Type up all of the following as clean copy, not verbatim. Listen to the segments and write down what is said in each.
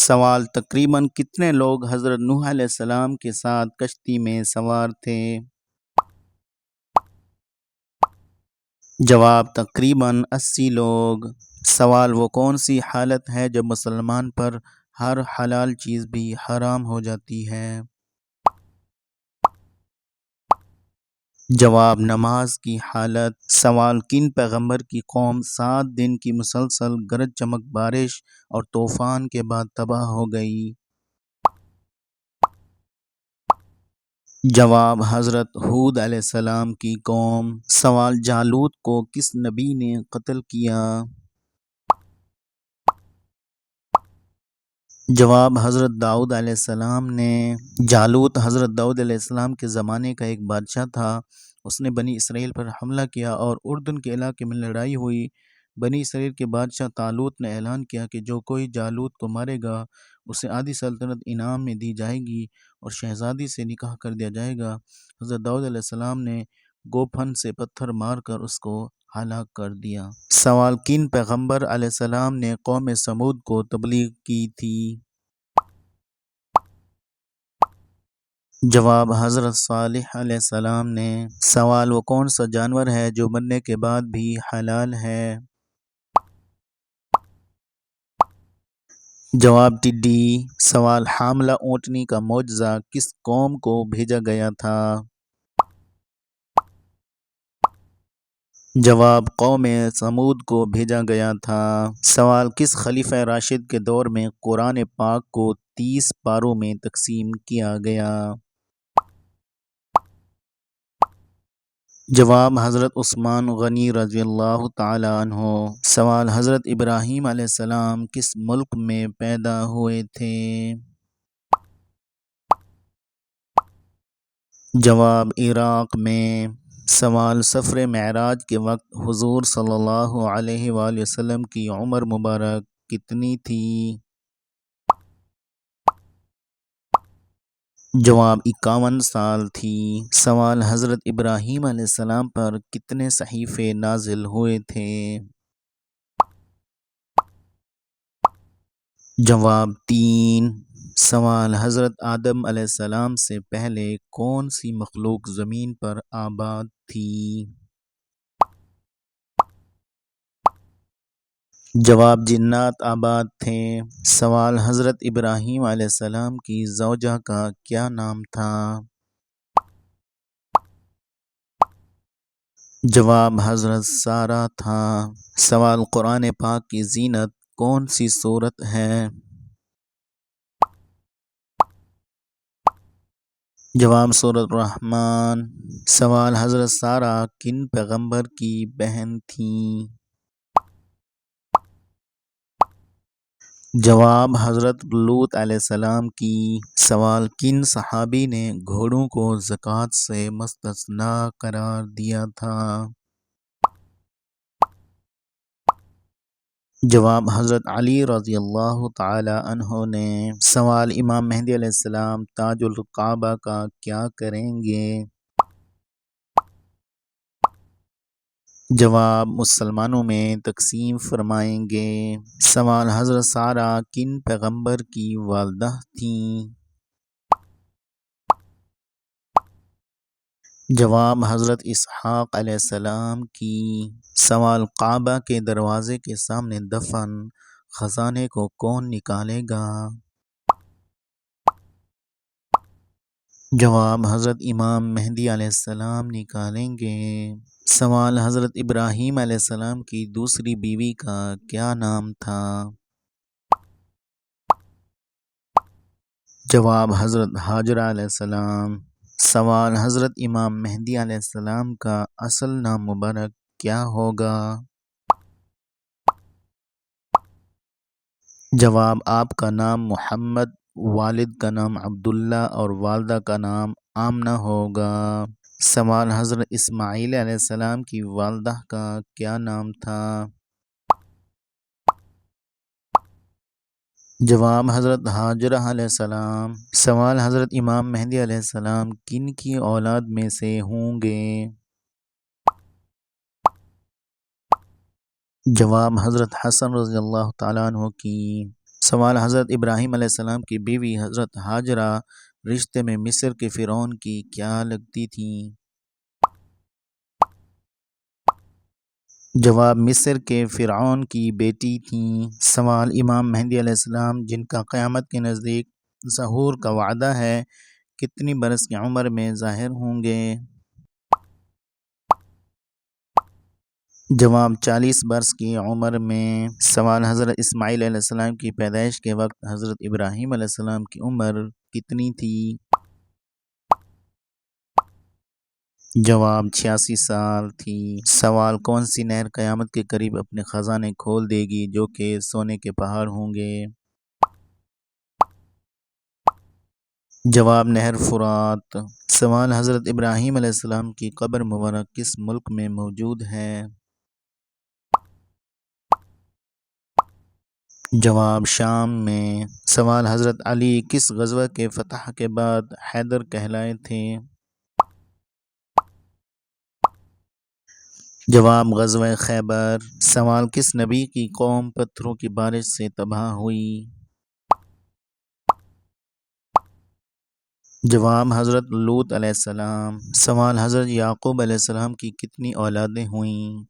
سوال: تقریباً کتنے لوگ حضرت نوح علیہ السلام کے ساتھ کشتی میں سوار تھے؟ جواب: تقریباً 80 لوگ۔ سوال: وہ کون سی حالت ہے جب مسلمان پر ہر حلال چیز بھی حرام ہو جاتی ہے؟ جواب: نماز کی حالت۔ سوال: کن پیغمبر کی قوم 7 دن کی مسلسل گرج چمک بارش اور طوفان کے بعد تباہ ہو گئی؟ جواب: حضرت ہود علیہ السلام کی قوم۔ سوال: جالوت کو کس نبی نے قتل کیا؟ جواب: حضرت داؤد علیہ السلام نے۔ جالوت حضرت داؤد علیہ السلام کے زمانے کا ایک بادشاہ تھا۔ اس نے بنی اسرائیل پر حملہ کیا اور اردن کے علاقے میں لڑائی ہوئی۔ بنی اسرائیل کے بادشاہ طالوت نے اعلان کیا کہ جو کوئی جالوت کو مارے گا اسے آدھی سلطنت انعام میں دی جائے گی اور شہزادی سے نکاح کر دیا جائے گا۔ حضرت داؤد علیہ السلام نے گوپھن سے پتھر مار کر اس کو ہلاک کر دیا۔ سوال: کن پیغمبر علیہ السلام نے قوم سمود کو تبلیغ کی تھی؟ جواب: حضرت صالح علیہ السلام نے۔ سوال: وہ کون سا جانور ہے جو مرنے کے بعد بھی حلال ہے؟ جواب: ٹڈی۔ سوال: حاملہ اونٹنی کا معجزہ کس قوم کو بھیجا گیا تھا؟ جواب: قوم سمود کو بھیجا گیا تھا۔ سوال: کس خلیفہ راشد کے دور میں قرآن پاک کو 30 پاروں میں تقسیم کیا گیا؟ جواب: حضرت عثمان غنی رضی اللہ تعالی عنہ۔ سوال: حضرت ابراہیم علیہ السلام کس ملک میں پیدا ہوئے تھے؟ جواب: عراق میں۔ سوال: سفر معراج کے وقت حضور صلی اللہ علیہ وآلہ وسلم کی عمر مبارک کتنی تھی؟ جواب: 51 سال تھی۔ سوال: حضرت ابراہیم علیہ السلام پر کتنے صحیفے نازل ہوئے تھے؟ جواب: 3۔ سوال: حضرت آدم علیہ السلام سے پہلے کون سی مخلوق زمین پر آباد تھی؟ جواب: جنات آباد تھے۔ سوال: حضرت ابراہیم علیہ السلام کی زوجہ کا کیا نام تھا؟ جواب: حضرت سارہ تھا۔ سوال: قرآن پاک کی زینت کون سی سورت ہے؟ جواب: سورۃ الرحمن۔ سوال: حضرت سارہ کن پیغمبر کی بہن تھیں؟ جواب: حضرت لوط علیہ السلام کی۔ سوال: کن صحابی نے گھوڑوں کو زکوٰۃ سے مستثنی قرار دیا تھا؟ جواب: حضرت علی رضی اللہ تعالی عنہ نے۔ سوال: امام مہدی علیہ السلام تاج الکعبہ کا کیا کریں گے؟ جواب: مسلمانوں میں تقسیم فرمائیں گے۔ سوال: حضرت سارہ کن پیغمبر کی والدہ تھیں؟ جواب: حضرت اسحاق علیہ السلام کی۔ سوال: کعبہ کے دروازے کے سامنے دفن خزانے کو کون نکالے گا؟ جواب: حضرت امام مہدی علیہ السلام نکالیں گے۔ سوال: حضرت ابراہیم علیہ السلام کی دوسری بیوی کا کیا نام تھا؟ جواب: حضرت ہاجرہ علیہ السلام۔ سوال: حضرت امام مہدی علیہ السلام کا اصل نام مبارک کیا ہوگا؟ جواب: آپ کا نام محمد، والد کا نام عبداللہ اور والدہ کا نام آمنہ ہوگا۔ سوال: حضرت اسماعیل علیہ السلام کی والدہ کا کیا نام تھا؟ جواب: حضرت ہاجرہ علیہ السلام۔ سوال: حضرت امام مہدی علیہ السلام کن کی اولاد میں سے ہوں گے؟ جواب: حضرت حسن رضی اللہ تعالیٰ عنہ کی۔ سوال حضرت ابراہیم علیہ السلام کی بیوی حضرت ہاجرہ رشتے میں مصر کے فرعون کی کیا لگتی تھیں؟ جواب مصر کے فرعون کی بیٹی تھیں۔ سوال امام مہدی علیہ السلام جن کا قیامت کے نزدیک ظہور کا وعدہ ہے کتنی برس کی عمر میں ظاہر ہوں گے؟ جواب 40 برس کی عمر میں۔ سوال حضرت اسماعیل علیہ السلام کی پیدائش کے وقت حضرت ابراہیم علیہ السلام کی عمر کتنی تھی؟ جواب 86 سال تھی۔ سوال کون سی نہر قیامت کے قریب اپنے خزانے کھول دے گی جو کہ سونے کے پہاڑ ہوں گے؟ جواب نہر فرات۔ سوال حضرت ابراہیم علیہ السلام کی قبر مبارک کس ملک میں موجود ہے؟ جواب شام میں۔ سوال حضرت علی کس غزوہ کے فتح کے بعد حیدر کہلائے تھے؟ جواب غزوہ خیبر۔ سوال کس نبی کی قوم پتھروں کی بارش سے تباہ ہوئی؟ جواب حضرت لوط علیہ السلام۔ سوال حضرت یعقوب علیہ السلام کی کتنی اولادیں ہوئیں؟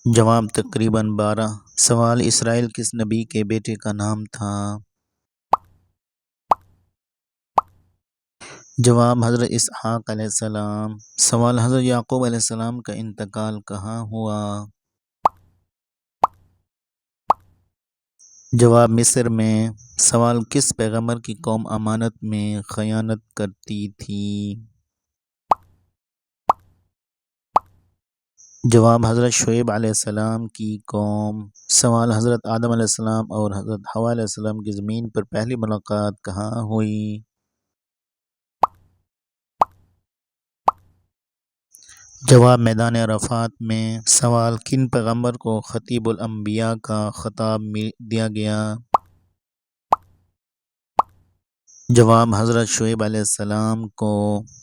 جواب تقریباً 12۔ سوال اسرائیل کس نبی کے بیٹے کا نام تھا؟ جواب حضرت اسحاق علیہ السلام۔ سوال حضرت یعقوب علیہ السلام کا انتقال کہاں ہوا؟ جواب مصر میں۔ سوال کس پیغمبر کی قوم امانت میں خیانت کرتی تھی؟ جواب حضرت شعیب علیہ السلام کی قوم۔ سوال حضرت آدم علیہ السلام اور حضرت حوا علیہ السلام کی زمین پر پہلی ملاقات کہاں ہوئی؟ جواب میدان عرفات میں۔ سوال کن پیغمبر کو خطیب الانبیاء کا خطاب دیا گیا؟ جواب حضرت شعیب علیہ السلام کو۔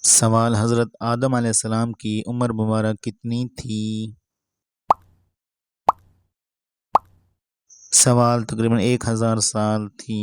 سوال حضرت آدم علیہ السلام کی عمر مبارک کتنی تھی؟ سوال تقریباً 1000 سال تھی۔